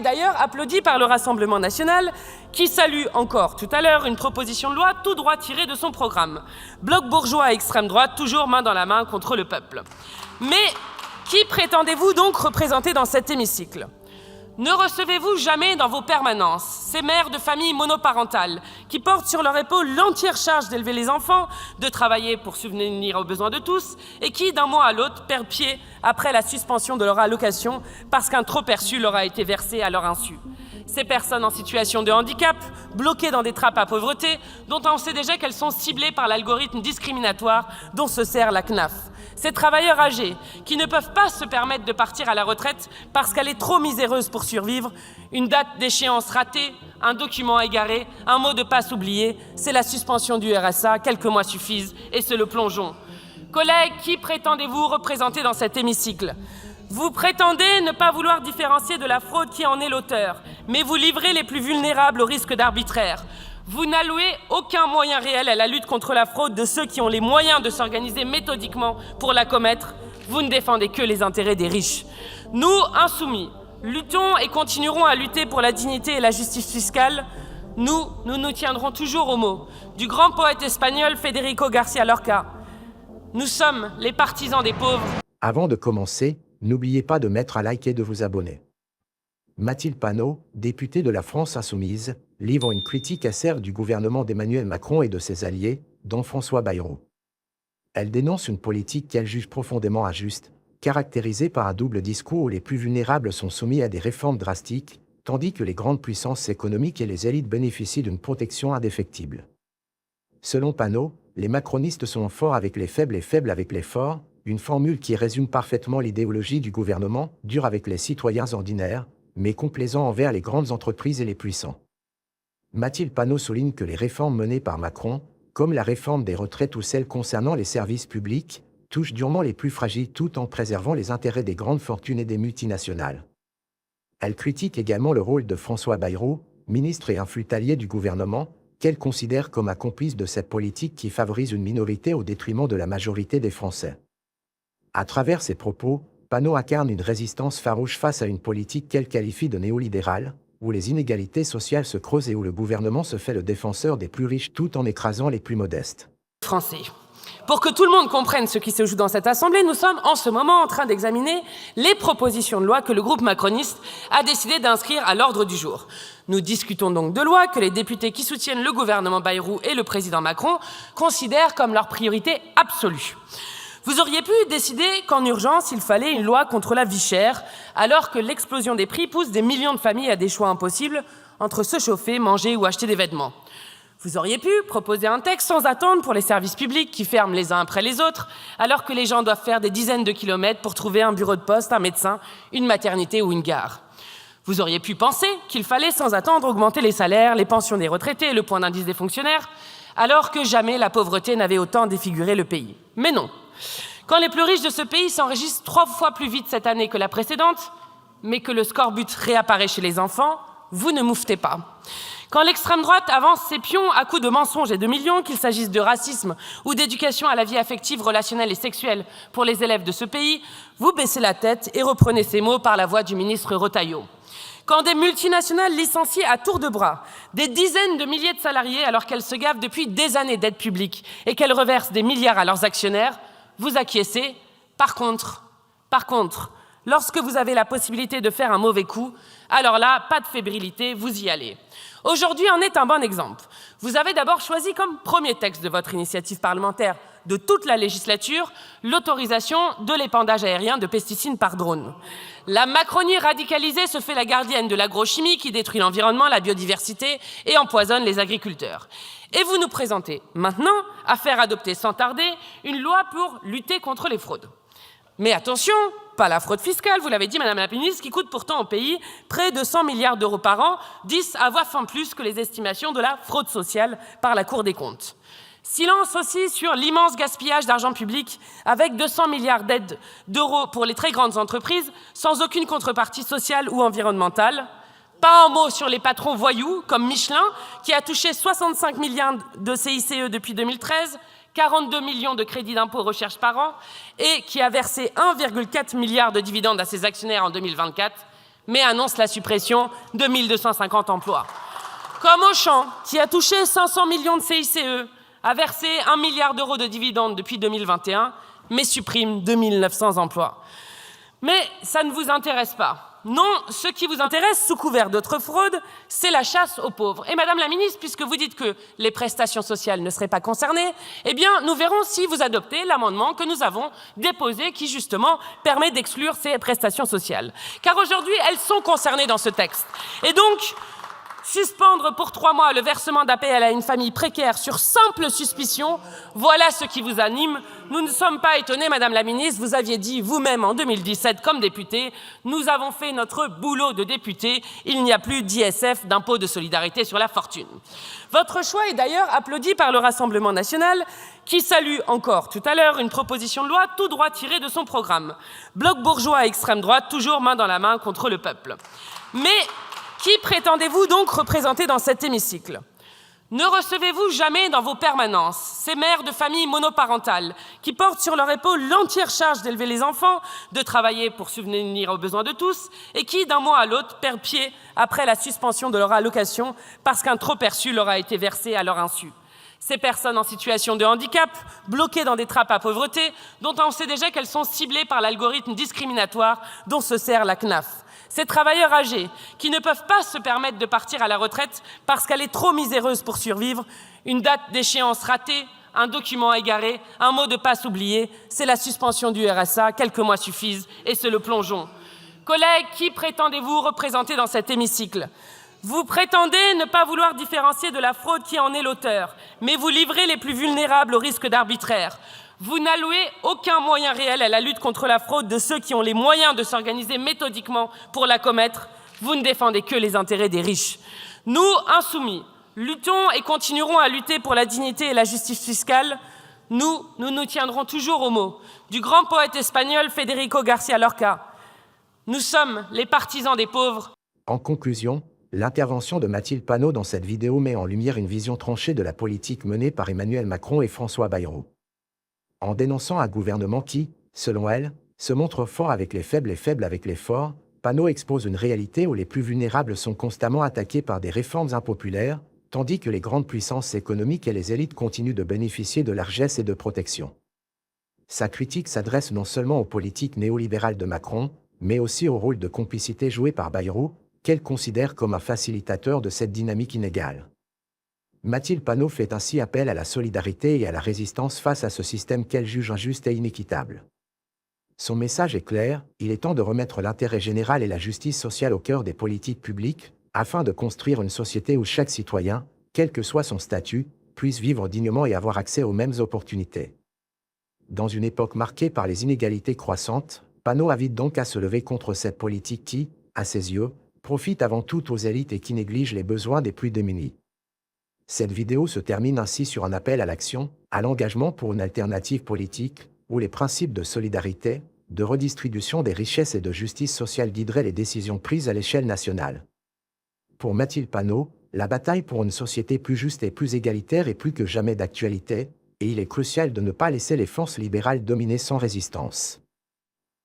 d'ailleurs applaudi par le Rassemblement national, qui salue encore tout à l'heure une proposition de loi tout droit tirée de son programme. Bloc bourgeois et extrême droite, toujours main dans la main contre le peuple. Mais qui prétendez-vous donc représenter dans cet hémicycle ? Ne recevez-vous jamais dans vos permanences ces mères de familles monoparentales qui portent sur leur épaule l'entière charge d'élever les enfants, de travailler pour subvenir aux besoins de tous et qui, d'un mois à l'autre, perdent pied après la suspension de leur allocation parce qu'un trop-perçu leur a été versé à leur insu? Ces personnes en situation de handicap, bloquées dans des trappes à pauvreté, dont on sait déjà qu'elles sont ciblées par l'algorithme discriminatoire dont se sert la CNAF. Ces travailleurs âgés qui ne peuvent pas se permettre de partir à la retraite parce qu'elle est trop miséreuse pour survivre, une date d'échéance ratée, un document égaré, un mot de passe oublié, c'est la suspension du RSA, quelques mois suffisent et c'est le plongeon. Collègues, qui prétendez-vous représenter dans cet hémicycle ? Vous prétendez ne pas vouloir différencier de la fraude qui en est l'auteur, mais vous livrez les plus vulnérables au risque d'arbitraire. Vous n'allouez aucun moyen réel à la lutte contre la fraude de ceux qui ont les moyens de s'organiser méthodiquement pour la commettre. Vous ne défendez que les intérêts des riches. Nous, insoumis, luttons et continuerons à lutter pour la dignité et la justice fiscale. Nous nous tiendrons toujours aux mots du grand poète espagnol Federico García Lorca. Nous sommes les partisans des pauvres. Avant de commencer, n'oubliez pas de mettre à like et de vous abonner. Mathilde Panot, députée de la France Insoumise, livre une critique acerbe du gouvernement d'Emmanuel Macron et de ses alliés, dont François Bayrou. Elle dénonce une politique qu'elle juge profondément injuste, caractérisée par un double discours où les plus vulnérables sont soumis à des réformes drastiques, tandis que les grandes puissances économiques et les élites bénéficient d'une protection indéfectible. Selon Panot, les macronistes sont forts avec les faibles et faibles avec les forts, une formule qui résume parfaitement l'idéologie du gouvernement, dur avec les citoyens ordinaires, mais complaisant envers les grandes entreprises et les puissants. Mathilde Panot souligne que les réformes menées par Macron, comme la réforme des retraites ou celle concernant les services publics, touchent durement les plus fragiles tout en préservant les intérêts des grandes fortunes et des multinationales. Elle critique également le rôle de François Bayrou, ministre et influtalier du gouvernement, qu'elle considère comme un complice de cette politique qui favorise une minorité au détriment de la majorité des Français. À travers ses propos, Panot incarne une résistance farouche face à une politique qu'elle qualifie de néolibérale, où les inégalités sociales se creusent et où le gouvernement se fait le défenseur des plus riches tout en écrasant les plus modestes. Français. Pour que tout le monde comprenne ce qui se joue dans cette Assemblée, nous sommes en ce moment en train d'examiner les propositions de loi que le groupe macroniste a décidé d'inscrire à l'ordre du jour. Nous discutons donc de lois que les députés qui soutiennent le gouvernement Bayrou et le président Macron considèrent comme leur priorité absolue. Vous auriez pu décider qu'en urgence, il fallait une loi contre la vie chère, alors que l'explosion des prix pousse des millions de familles à des choix impossibles entre se chauffer, manger ou acheter des vêtements. Vous auriez pu proposer un texte sans attendre pour les services publics qui ferment les uns après les autres, alors que les gens doivent faire des dizaines de kilomètres pour trouver un bureau de poste, un médecin, une maternité ou une gare. Vous auriez pu penser qu'il fallait sans attendre augmenter les salaires, les pensions des retraités et le point d'indice des fonctionnaires, alors que jamais la pauvreté n'avait autant défiguré le pays. Mais non. Quand les plus riches de ce pays s'enregistrent 3 fois plus vite cette année que la précédente, mais que le scorbut réapparaît chez les enfants, vous ne mouffetez pas. Quand l'extrême droite avance ses pions à coups de mensonges et de millions, qu'il s'agisse de racisme ou d'éducation à la vie affective, relationnelle et sexuelle pour les élèves de ce pays, vous baissez la tête et reprenez ces mots par la voix du ministre Retailleau. Quand des multinationales licencient à tour de bras des dizaines de milliers de salariés alors qu'elles se gavent depuis des années d'aides publiques et qu'elles reversent des milliards à leurs actionnaires, vous acquiescez. Par contre, lorsque vous avez la possibilité de faire un mauvais coup, alors là, pas de fébrilité, vous y allez. Aujourd'hui en est un bon exemple. Vous avez d'abord choisi comme premier texte de votre initiative parlementaire de toute la législature l'autorisation de l'épandage aérien de pesticides par drone. La Macronie radicalisée se fait la gardienne de l'agrochimie qui détruit l'environnement, la biodiversité et empoisonne les agriculteurs. Et vous nous présentez maintenant à faire adopter sans tarder une loi pour lutter contre les fraudes. Mais attention, pas la fraude fiscale, vous l'avez dit Madame la ministre, qui coûte pourtant au pays près de 100 milliards d'euros par an, 10 à 20 fois plus que les estimations de la fraude sociale par la Cour des comptes. Silence aussi sur l'immense gaspillage d'argent public avec 200 milliards d'aides d'euros pour les très grandes entreprises sans aucune contrepartie sociale ou environnementale. Pas un mot sur les patrons voyous comme Michelin qui a touché 65 milliards de CICE depuis 2013, 42 millions de crédits d'impôt recherche par an et qui a versé 1,4 milliard de dividendes à ses actionnaires en 2024. mais annonce la suppression de 1250 emplois. Comme Auchan, qui a touché 500 millions de CICE, a versé 1 milliard d'euros de dividendes depuis 2021, mais supprime 2900 emplois. Mais ça ne vous intéresse pas. Non, ce qui vous intéresse, sous couvert d'autres fraudes, c'est la chasse aux pauvres. Et Madame la Ministre, puisque vous dites que les prestations sociales ne seraient pas concernées, eh bien, nous verrons si vous adoptez l'amendement que nous avons déposé, qui justement permet d'exclure ces prestations sociales. Car aujourd'hui, elles sont concernées dans ce texte. Et donc, suspendre pour 3 mois le versement d'APL à une famille précaire sur simple suspicion, voilà ce qui vous anime. Nous ne sommes pas étonnés, Madame la Ministre, vous aviez dit vous-même en 2017 comme députée, nous avons fait notre boulot de député, il n'y a plus d'ISF, d'impôt de solidarité sur la fortune. Votre choix est d'ailleurs applaudi par le Rassemblement national, qui salue encore tout à l'heure une proposition de loi tout droit tirée de son programme. Bloc bourgeois et extrême droite, toujours main dans la main contre le peuple. Mais qui prétendez-vous donc représenter dans cet hémicycle? Ne recevez-vous jamais dans vos permanences ces mères de familles monoparentales qui portent sur leur épaule l'entière charge d'élever les enfants, de travailler pour subvenir aux besoins de tous et qui, d'un mois à l'autre, perdent pied après la suspension de leur allocation parce qu'un trop-perçu leur a été versé à leur insu? Ces personnes en situation de handicap, bloquées dans des trappes à pauvreté, dont on sait déjà qu'elles sont ciblées par l'algorithme discriminatoire dont se sert la CNAF. Ces travailleurs âgés qui ne peuvent pas se permettre de partir à la retraite parce qu'elle est trop miséreuse pour survivre, une date d'échéance ratée, un document égaré, un mot de passe oublié, c'est la suspension du RSA, quelques mois suffisent et c'est le plongeon. Collègues, qui prétendez-vous représenter dans cet hémicycle? Vous prétendez ne pas vouloir différencier de la fraude qui en est l'auteur, mais vous livrez les plus vulnérables au risque d'arbitraire. Vous n'allouez aucun moyen réel à la lutte contre la fraude de ceux qui ont les moyens de s'organiser méthodiquement pour la commettre. Vous ne défendez que les intérêts des riches. Nous, insoumis, luttons et continuerons à lutter pour la dignité et la justice fiscale. Nous nous tiendrons toujours aux mots du grand poète espagnol Federico García Lorca. Nous sommes les partisans des pauvres. En conclusion, l'intervention de Mathilde Panot dans cette vidéo met en lumière une vision tranchée de la politique menée par Emmanuel Macron et François Bayrou. En dénonçant un gouvernement qui, selon elle, se montre fort avec les faibles et faible avec les forts, Panot expose une réalité où les plus vulnérables sont constamment attaqués par des réformes impopulaires, tandis que les grandes puissances économiques et les élites continuent de bénéficier de largesses et de protection. Sa critique s'adresse non seulement aux politiques néolibérales de Macron, mais aussi au rôle de complicité joué par Bayrou, qu'elle considère comme un facilitateur de cette dynamique inégale. Mathilde Panot fait ainsi appel à la solidarité et à la résistance face à ce système qu'elle juge injuste et inéquitable. Son message est clair, il est temps de remettre l'intérêt général et la justice sociale au cœur des politiques publiques, afin de construire une société où chaque citoyen, quel que soit son statut, puisse vivre dignement et avoir accès aux mêmes opportunités. Dans une époque marquée par les inégalités croissantes, Panot invite donc à se lever contre cette politique qui, à ses yeux, profite avant tout aux élites et qui néglige les besoins des plus démunis. Cette vidéo se termine ainsi sur un appel à l'action, à l'engagement pour une alternative politique, où les principes de solidarité, de redistribution des richesses et de justice sociale guideraient les décisions prises à l'échelle nationale. Pour Mathilde Panot, la bataille pour une société plus juste et plus égalitaire est plus que jamais d'actualité, et il est crucial de ne pas laisser les forces libérales dominer sans résistance.